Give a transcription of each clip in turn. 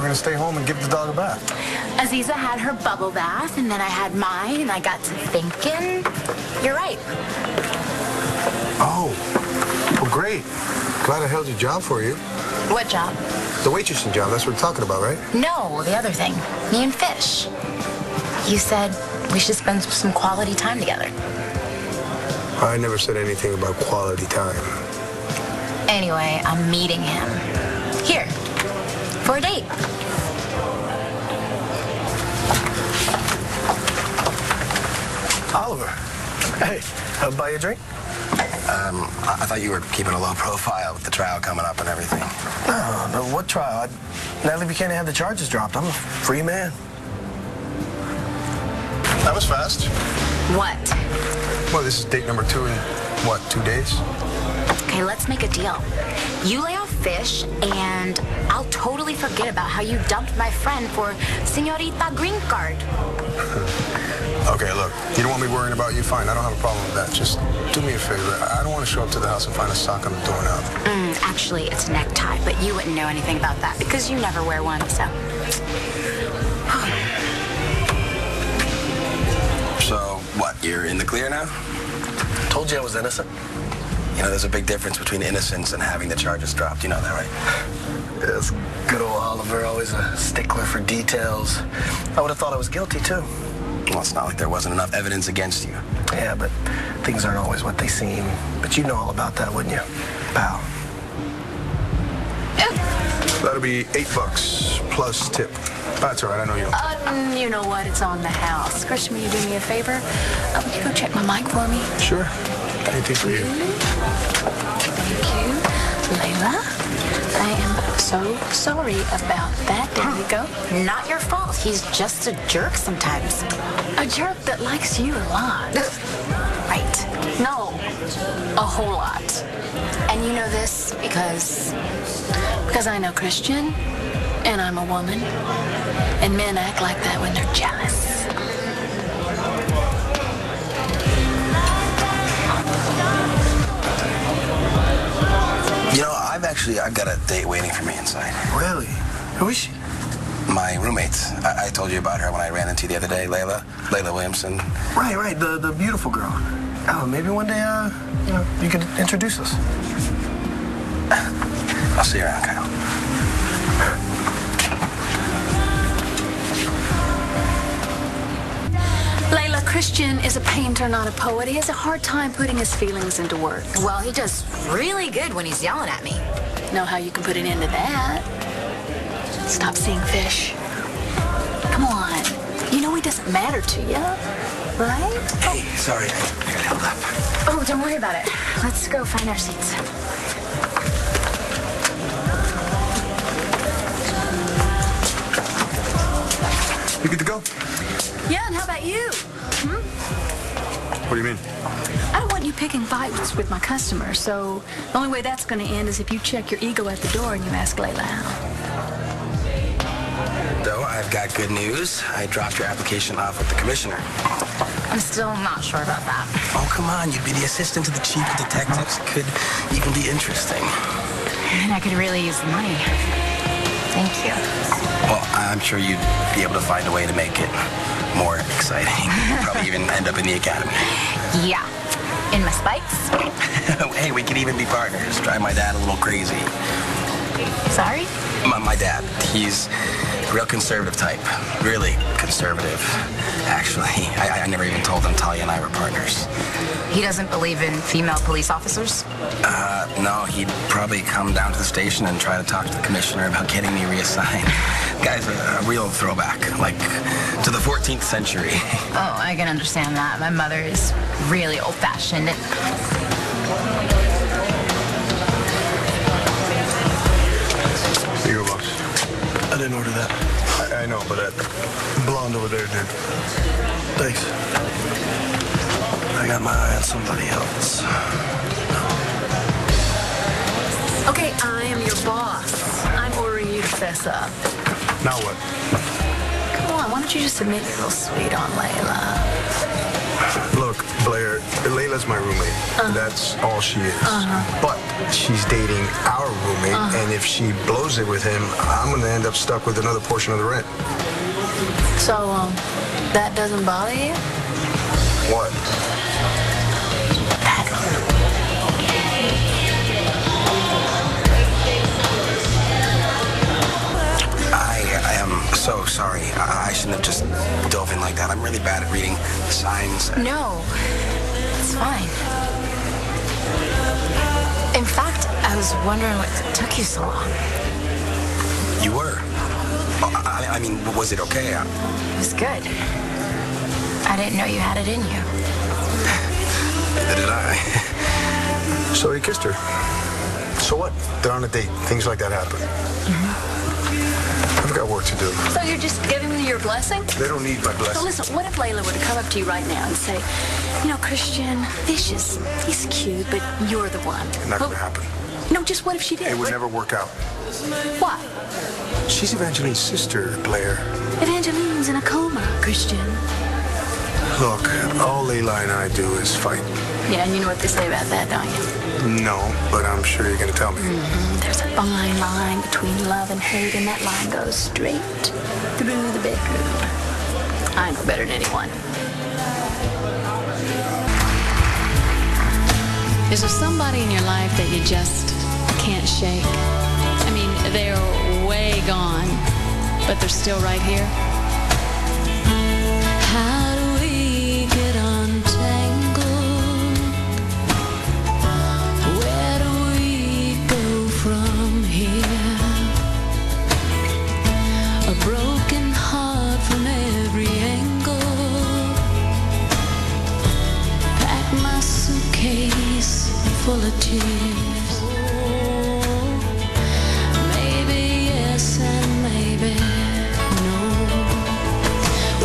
going to stay home and give the dog a bath. Aziza had her bubble bath, and then I had mine, and I got to thinking. You're right. Oh, well, great. Glad I held your job for you. What job? The waitressing job. That's what we're talking about, right? No, the other thing. Me and Fish. You said we should spend some quality time together. I never said anything about quality time. Anyway, I'm meeting him. Here. For a date. Oliver. Hey, I'll buy you a drink? I thought you were keeping a low profile with the trial coming up and everything. No, what trial? Natalie Buchanan had the charges dropped. I'm a free man. That was fast. What? Well, this is date number 2 in, what, 2 days? Okay, let's make a deal. You lay off Fish, and I'll totally forget about how you dumped my friend for Señorita Green Card. Okay, look, you don't want me worrying about you? Fine, I don't have a problem with that. Just do me a favor. I don't want to show up to the house and find a sock on the doorknob. Actually, it's a necktie, but you wouldn't know anything about that because you never wear one, so. So, what, you're in the clear now? Told you I was innocent. You know, there's a big difference between innocence and having the charges dropped. You know that, right? Yes, good old Oliver, always a stickler for details. I would have thought I was guilty, too. Well, it's not like there wasn't enough evidence against you. Yeah, but things aren't always what they seem. But you know all about that, wouldn't you, pal? That'll be $8 plus tip. That's all right, I know you don't. You know what? It's on the house. Christian, will you do me a favor? Would you go check my mic for me? Sure. Anything for you. Thank you. Layla, I am so sorry about that. There we go. Not your fault. He's just a jerk sometimes. A jerk that likes you a lot. Right. No, a whole lot. And you know this because I know Christian, and I'm a woman, and men act like that when they're jealous. You know, I've got a date waiting for me inside. Really? Who is she? My roommate. I told you about her when I ran into you the other day, Layla Williamson. Right, the beautiful girl. Oh, maybe one day, you could introduce us. I'll see you around, Kyle. Layla, Christian is a painter, not a poet. He has a hard time putting his feelings into words. well, he does really good when he's yelling at me. Know how you can put an end to that? Stop seeing Fish. Come on. You know he doesn't matter to you, right? Hey, sorry, I got held up. Oh, don't worry about it. Let's go find our seats. You good to go? Yeah, and how about you? What do you mean? I don't want you picking fights with my customers, so the only way that's going to end is if you check your ego at the door and you ask Layla out. Though, I've got good news. I dropped your application off with the commissioner. I'm still not sure about that. Oh, come on. You'd be the assistant to the chief of detectives. It could even be interesting. And I could really use the money. Thank you. Well, I'm sure you'd be able to find a way to make it more exciting. Probably even end up in the academy. Yeah. In my spikes? Hey, we could even be partners. Drive my dad a little crazy. Sorry? My dad, he's a real conservative type. Really conservative. Actually, I never even told him Talia and I were partners. He doesn't believe in female police officers? No, he'd probably come down to the station and try to talk to the commissioner about getting me reassigned. Guy's a real throwback, like to the 14th century. Oh, I can understand that. My mother is really old-fashioned. Here you go, boss. I didn't order that. I know, but that blonde over there did. Thanks. I got my eye on somebody else. Okay, I am your boss. I'm ordering you to fess up. Now what? Come on, why don't you just admit you're a little sweet on Layla? Look, Blair, Layla Layla's my roommate. That's all she is. But she's dating our roommate, and if she blows it with him, I'm going to end up stuck with another portion of the rent. So, that doesn't bother you? What? I am so sorry. I shouldn't have just dove in like that. I'm really bad at reading the signs. No, it's fine. In fact, I was wondering what took you so long. You were? I mean, was it okay? It was good. I didn't know you had it in you. Neither did I. So he kissed her. So what? They're on a date. Things like that happen. I've got work to do. So you're just giving me your blessing? They don't need my So blessing. listen, what if Layla were to come up to you right now and say, you know, Christian, he's cute, but you're the one. Not going to happen. No, just what if she did? It would never work out. Why? She's Evangeline's sister, Blair. Evangeline's in a coma, Christian. Look, all Layla and I do is fight. Yeah, and you know what they say about that, don't you? No, but I'm sure you're going to tell me. There's a fine line between love and hate, and that line goes straight through the bedroom. I know better than anyone. Is there somebody in your life that you just can't shake? I mean, they're way gone, but they're still right here. How do we get untangled? Where do we go from here? A broken heart from every angle. Pack my suitcase full of tears. Maybe yes and maybe no.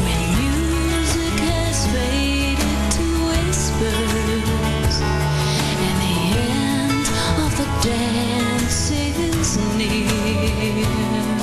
When music has faded to whispers and the end of the dance is near.